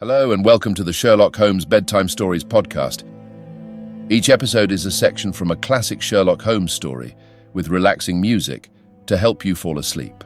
Hello and welcome to the Sherlock Holmes Bedtime Stories podcast. Each episode is a section from a classic Sherlock Holmes story with relaxing music to help you fall asleep.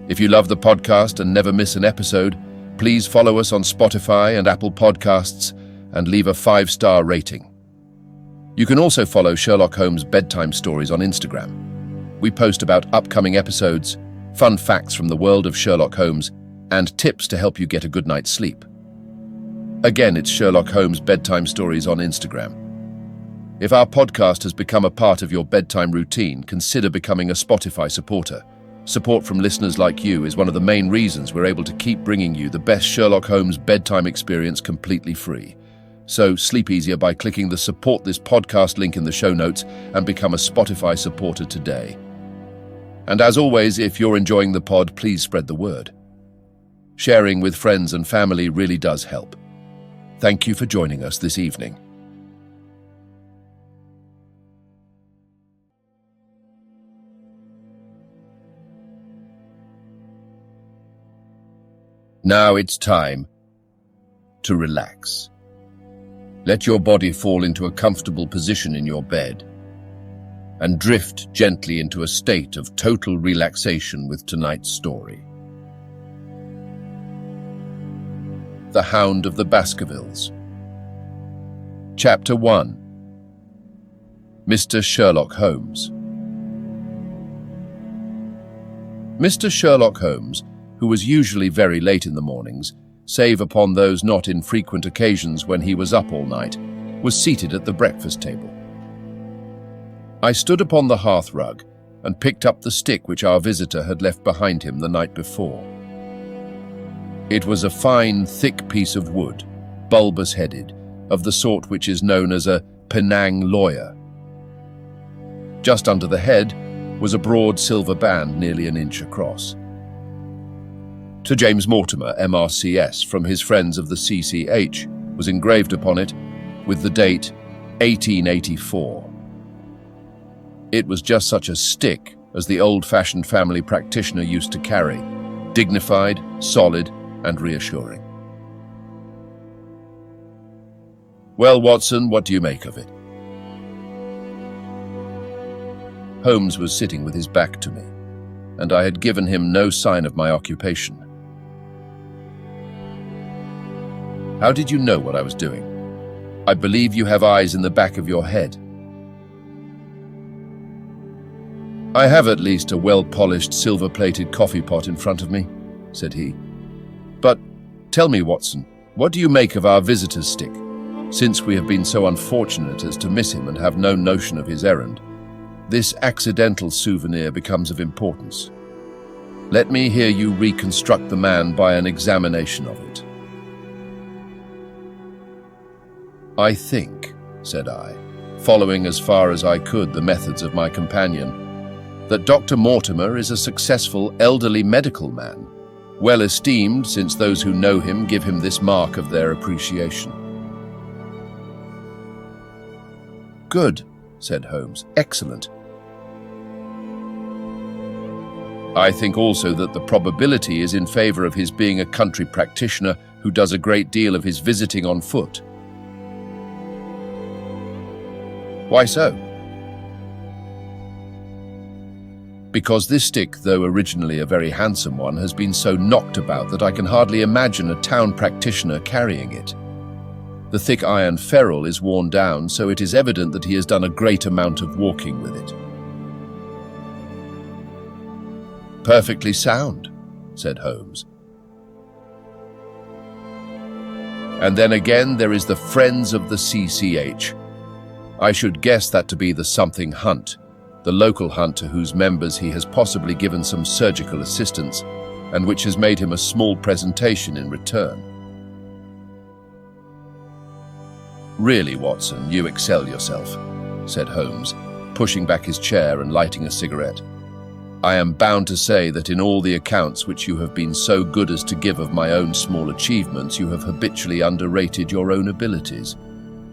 If you love the podcast and never miss an episode, please follow us on Spotify and Apple Podcasts and leave a 5-star rating. You can also follow Sherlock Holmes Bedtime Stories on Instagram. We post about upcoming episodes, fun facts from the world of Sherlock Holmes, and tips to help you get a good night's sleep. Again, it's Sherlock Holmes Bedtime Stories on Instagram. If our podcast has become a part of your bedtime routine, consider becoming a Spotify supporter. Support from listeners like you is one of the main reasons we're able to keep bringing you the best Sherlock Holmes bedtime experience completely free. So sleep easier by clicking the Support This Podcast link in the show notes and become a Spotify supporter today. And as always, if you're enjoying the pod, please spread the word. Sharing with friends and family really does help. Thank you for joining us this evening. Now it's time to relax. Let your body fall into a comfortable position in your bed and drift gently into a state of total relaxation with tonight's story. The Hound of the Baskervilles. Chapter 1. Mr. Sherlock Holmes. Mr. Sherlock Holmes, who was usually very late in the mornings, save upon those not infrequent occasions when he was up all night, was seated at the breakfast table. I stood upon the hearthrug and picked up the stick which our visitor had left behind him the night before. It was a fine, thick piece of wood, bulbous-headed, of the sort which is known as a Penang lawyer. Just under the head was a broad silver band nearly an inch across. To James Mortimer, MRCS, from his friends of the CCH, was engraved upon it, with the date 1884. It was just such a stick as the old-fashioned family practitioner used to carry, dignified, solid, and reassuring. Well, Watson, what do you make of it? Holmes was sitting with his back to me, and I had given him no sign of my occupation. How did you know what I was doing? I believe you have eyes in the back of your head. I have at least a well-polished, silver-plated coffee pot in front of me, said he. But tell me, Watson, what do you make of our visitor's stick? Since we have been so unfortunate as to miss him and have no notion of his errand, this accidental souvenir becomes of importance. Let me hear you reconstruct the man by an examination of it. I think, said I, following as far as I could the methods of my companion, that Dr. Mortimer is a successful elderly medical man, well esteemed since those who know him give him this mark of their appreciation. Good, said Holmes. Excellent. I think also that the probability is in favor of his being a country practitioner who does a great deal of his visiting on foot. Why so? Because this stick, though originally a very handsome one, has been so knocked about that I can hardly imagine a town practitioner carrying it. The thick iron ferrule is worn down, so it is evident that he has done a great amount of walking with it. Perfectly sound, said Holmes. And then again there is the Friends of the CCH. I should guess that to be the something hunt, the local hunt to whose members he has possibly given some surgical assistance, and which has made him a small presentation in return. Really, Watson, you excel yourself, said Holmes, pushing back his chair and lighting a cigarette. I am bound to say that in all the accounts which you have been so good as to give of my own small achievements, you have habitually underrated your own abilities.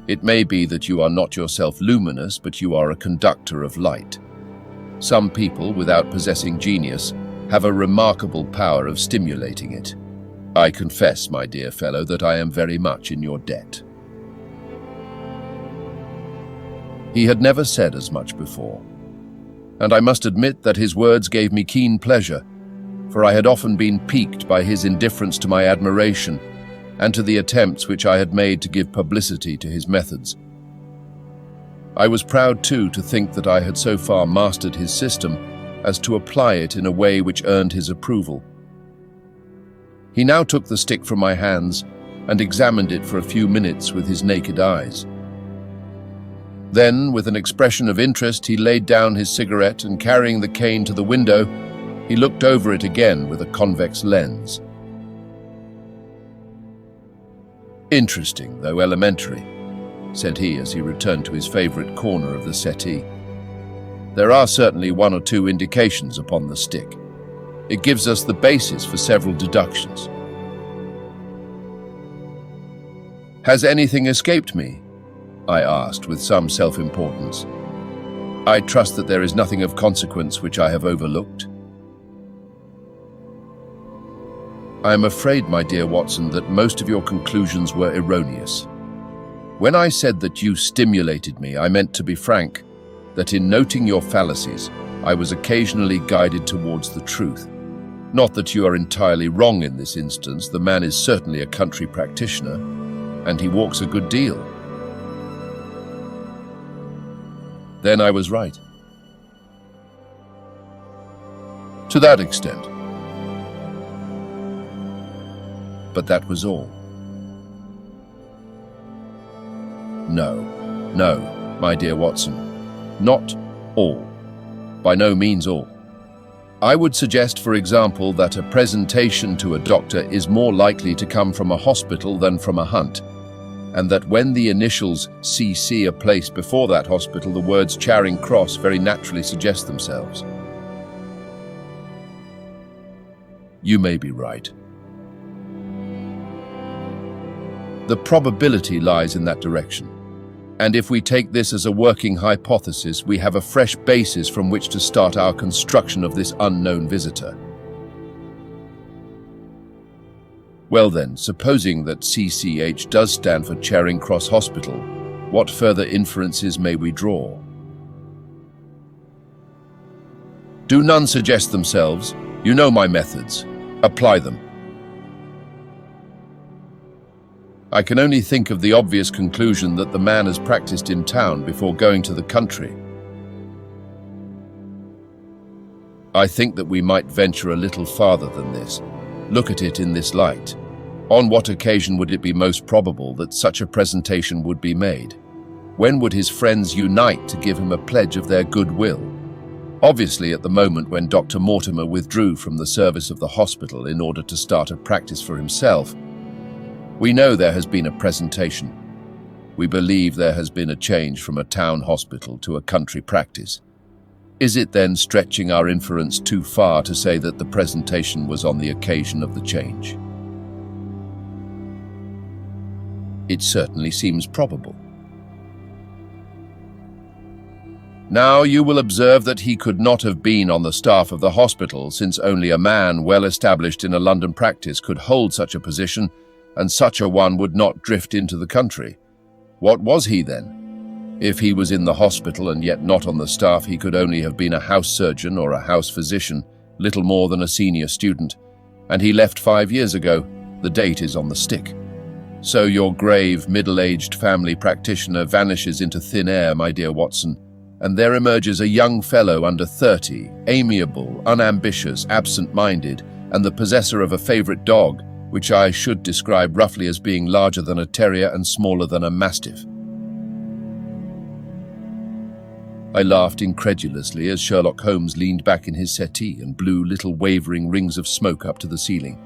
It may be that you are not yourself luminous, but you are a conductor of light. Some people, without possessing genius, have a remarkable power of stimulating it. I confess, my dear fellow, that I am very much in your debt." He had never said as much before, and I must admit that his words gave me keen pleasure, for I had often been piqued by his indifference to my admiration and to the attempts which I had made to give publicity to his methods. I was proud, too, to think that I had so far mastered his system as to apply it in a way which earned his approval. He now took the stick from my hands and examined it for a few minutes with his naked eyes. Then, with an expression of interest, he laid down his cigarette and, carrying the cane to the window, he looked over it again with a convex lens. "Interesting, though elementary," said he as he returned to his favorite corner of the settee. "There are certainly one or two indications upon the stick. It gives us the basis for several deductions." "Has anything escaped me?" I asked with some self-importance. "I trust that there is nothing of consequence which I have overlooked." "I am afraid, my dear Watson, that most of your conclusions were erroneous. When I said that you stimulated me, I meant, to be frank, that in noting your fallacies, I was occasionally guided towards the truth. Not that you are entirely wrong in this instance. The man is certainly a country practitioner, and he walks a good deal." "Then I was right." "To that extent." "But that was all." No, my dear Watson, not all. By no means all. I would suggest, for example, that a presentation to a doctor is more likely to come from a hospital than from a hunt, and that when the initials CC are placed before that hospital, the words Charing Cross very naturally suggest themselves. You may be right. The probability lies in that direction. And if we take this as a working hypothesis, we have a fresh basis from which to start our construction of this unknown visitor. Well then, supposing that CCH does stand for Charing Cross Hospital, what further inferences may we draw? Do none suggest themselves? You know my methods. Apply them. I can only think of the obvious conclusion that the man has practiced in town before going to the country. I think that we might venture a little farther than this. Look at it in this light. On what occasion would it be most probable that such a presentation would be made? When would his friends unite to give him a pledge of their goodwill? Obviously at the moment when Dr. Mortimer withdrew from the service of the hospital in order to start a practice for himself. We know there has been a presentation. We believe there has been a change from a town hospital to a country practice. Is it then stretching our inference too far to say that the presentation was on the occasion of the change? It certainly seems probable. Now you will observe that he could not have been on the staff of the hospital, since only a man well established in a London practice could hold such a position, and such a one would not drift into the country. What was he then? If he was in the hospital and yet not on the staff, he could only have been a house surgeon or a house physician, little more than a senior student, and he left 5 years ago. The date is on the stick. So your grave, middle-aged family practitioner vanishes into thin air, my dear Watson, and there emerges a young fellow under 30, amiable, unambitious, absent-minded, and the possessor of a favorite dog, which I should describe roughly as being larger than a terrier and smaller than a mastiff. I laughed incredulously as Sherlock Holmes leaned back in his settee and blew little wavering rings of smoke up to the ceiling.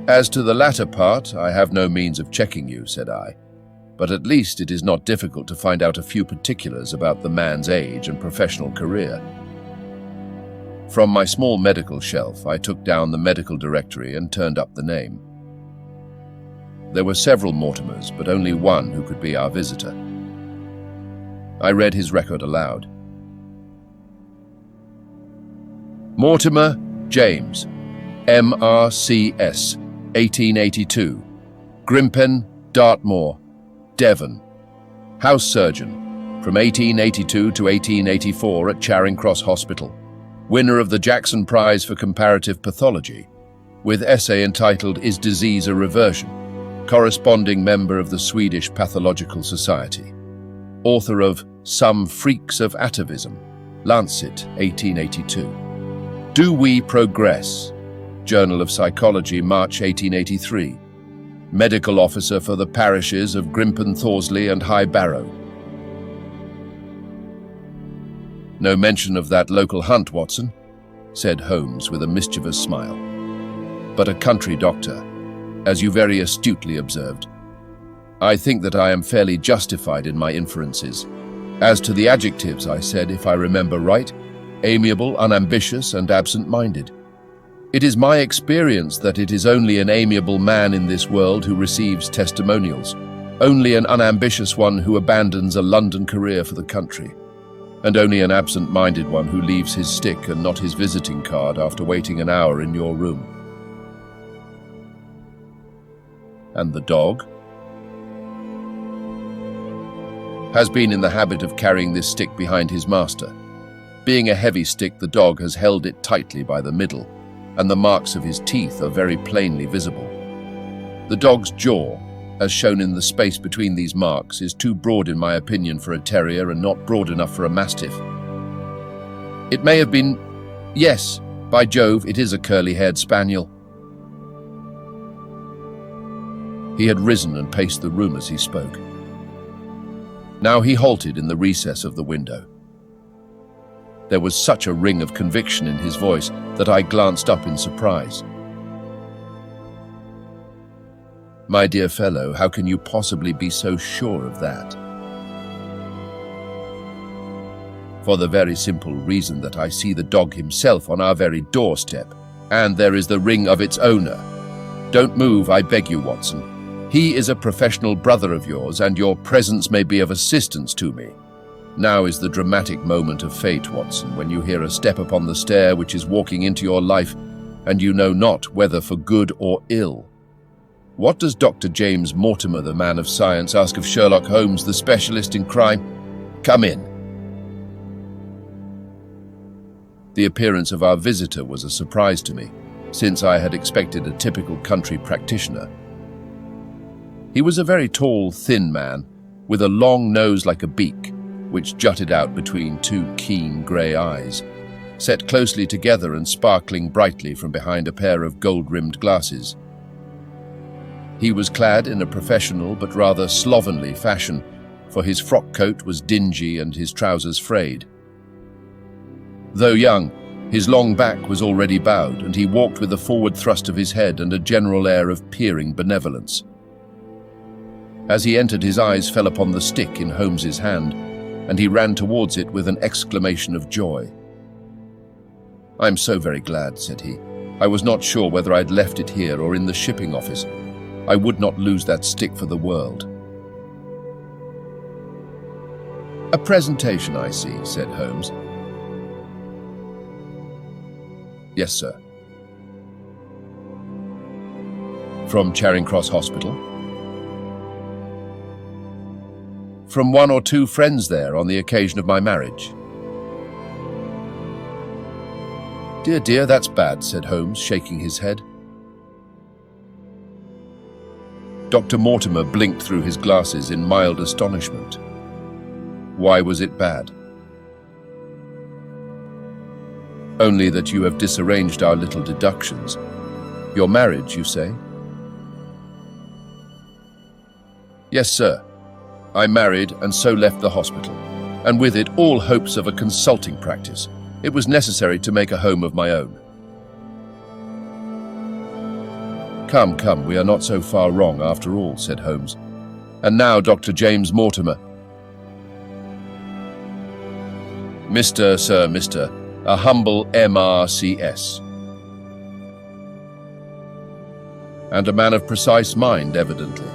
As to the latter part, I have no means of checking you, said I, but at least it is not difficult to find out a few particulars about the man's age and professional career. From my small medical shelf, I took down the medical directory and turned up the name. There were several Mortimers, but only one who could be our visitor. I read his record aloud. Mortimer, James, MRCS, 1882. Grimpen, Dartmoor, Devon. House surgeon, from 1882 to 1884 at Charing Cross Hospital. Winner of the Jackson Prize for Comparative Pathology, with essay entitled Is Disease a Reversion? Corresponding member of the Swedish Pathological Society. Author of Some Freaks of Atavism, Lancet, 1882. Do We Progress? Journal of Psychology, March 1883. Medical officer for the parishes of Grimpen, Thorsley and High Barrow. No mention of that local hunt, Watson, said Holmes with a mischievous smile. But a country doctor, as you very astutely observed. I think that I am fairly justified in my inferences. As to the adjectives, I said, if I remember right, amiable, unambitious, and absent-minded. It is my experience that it is only an amiable man in this world who receives testimonials, only an unambitious one who abandons a London career for the country, and only an absent-minded one who leaves his stick and not his visiting card after waiting an hour in your room. And the dog? Has been in the habit of carrying this stick behind his master. Being a heavy stick, the dog has held it tightly by the middle, and the marks of his teeth are very plainly visible. The dog's jaw, as shown in the space between these marks, is too broad in my opinion for a terrier and not broad enough for a mastiff. It may have been... Yes, by Jove, it is a curly-haired spaniel. He had risen and paced the room as he spoke. Now he halted in the recess of the window. There was such a ring of conviction in his voice that I glanced up in surprise. My dear fellow, how can you possibly be so sure of that? For the very simple reason that I see the dog himself on our very doorstep, and there is the ring of its owner. Don't move, I beg you, Watson. He is a professional brother of yours, and your presence may be of assistance to me. Now is the dramatic moment of fate, Watson, when you hear a step upon the stair which is walking into your life, and you know not whether for good or ill. What does Dr. James Mortimer, the man of science, ask of Sherlock Holmes, the specialist in crime? Come in. The appearance of our visitor was a surprise to me, since I had expected a typical country practitioner. He was a very tall, thin man, with a long nose like a beak, which jutted out between two keen grey eyes, set closely together and sparkling brightly from behind a pair of gold-rimmed glasses. He was clad in a professional but rather slovenly fashion, for his frock coat was dingy and his trousers frayed. Though young, his long back was already bowed, and he walked with a forward thrust of his head and a general air of peering benevolence. As he entered, his eyes fell upon the stick in Holmes's hand, and he ran towards it with an exclamation of joy. "I am so very glad," said he. "I was not sure whether I'd left it here or in the shipping office. I would not lose that stick for the world." "A presentation, I see," said Holmes. "Yes, sir." "From Charing Cross Hospital?" "From one or two friends there on the occasion of my marriage." "Dear, dear, that's bad," said Holmes, shaking his head. Dr. Mortimer blinked through his glasses in mild astonishment. "Why was it bad?" "Only that you have disarranged our little deductions. Your marriage, you say?" "Yes, sir. I married and so left the hospital, and with it all hopes of a consulting practice. It was necessary to make a home of my own." "Come, come, we are not so far wrong after all," said Holmes. "And now, Dr. James Mortimer." "Mr. Sir, Mr. A humble MRCS. And a man of precise mind, evidently."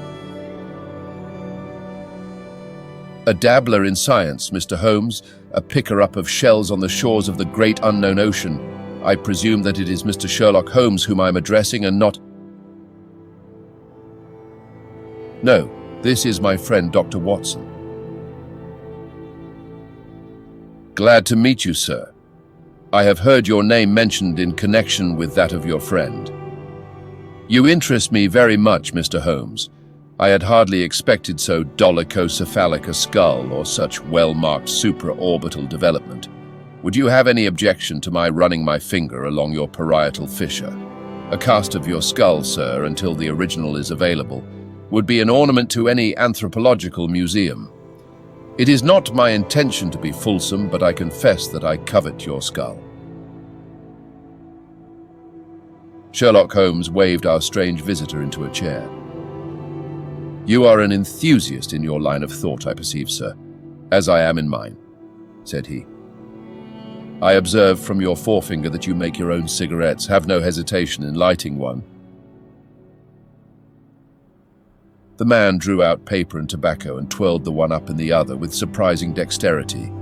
"A dabbler in science, Mr. Holmes, a picker-up of shells on the shores of the great unknown ocean, I presume that it is Mr. Sherlock Holmes whom I'm addressing and not... No, this is my friend, Dr. Watson. Glad to meet you, sir. I have heard your name mentioned in connection with that of your friend. You interest me very much, Mr. Holmes. I had hardly expected so dolichocephalic a skull or such well-marked supraorbital development. Would you have any objection to my running my finger along your parietal fissure? A cast of your skull, sir, until the original is available, would be an ornament to any anthropological museum. It is not my intention to be fulsome, but I confess that I covet your skull. Sherlock Holmes waved our strange visitor into a chair. You are an enthusiast in your line of thought, I perceive, sir, as I am in mine, said he. I observe from your forefinger that you make your own cigarettes. Have no hesitation in lighting one. The man drew out paper and tobacco and twirled the one up in the other with surprising dexterity.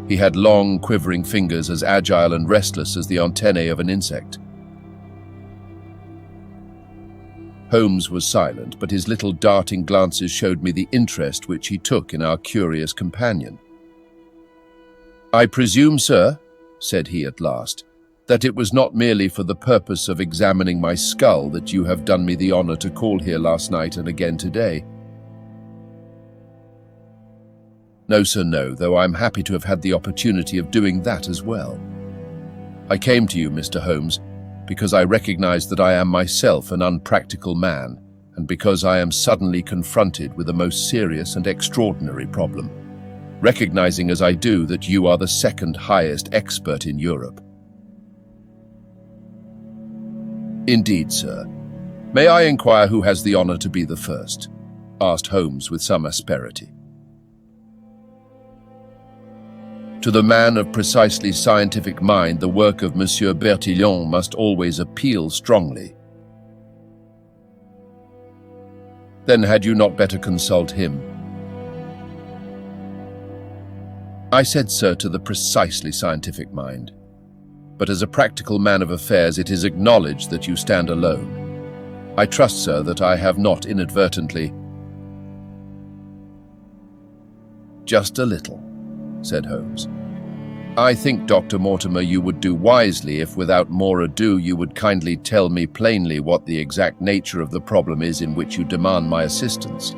He had long, quivering fingers as agile and restless as the antennae of an insect. Holmes was silent, but his little darting glances showed me the interest which he took in our curious companion. I presume, sir, said he at last, that it was not merely for the purpose of examining my skull that you have done me the honor to call here last night and again today. No, sir, no, though I'm happy to have had the opportunity of doing that as well. I came to you, Mr. Holmes, because I recognize that I am myself an unpractical man, and because I am suddenly confronted with a most serious and extraordinary problem, recognizing as I do that you are the second highest expert in Europe. Indeed, sir. May I inquire who has the honor to be the first? Asked Holmes with some asperity. To the man of precisely scientific mind, the work of Monsieur Bertillon must always appeal strongly. Then had you not better consult him? I said, sir, to the precisely scientific mind. But as a practical man of affairs, it is acknowledged that you stand alone. I trust, sir, that I have not inadvertently... Just a little, said Holmes. I think, Dr. Mortimer, you would do wisely if without more ado you would kindly tell me plainly what the exact nature of the problem is in which you demand my assistance.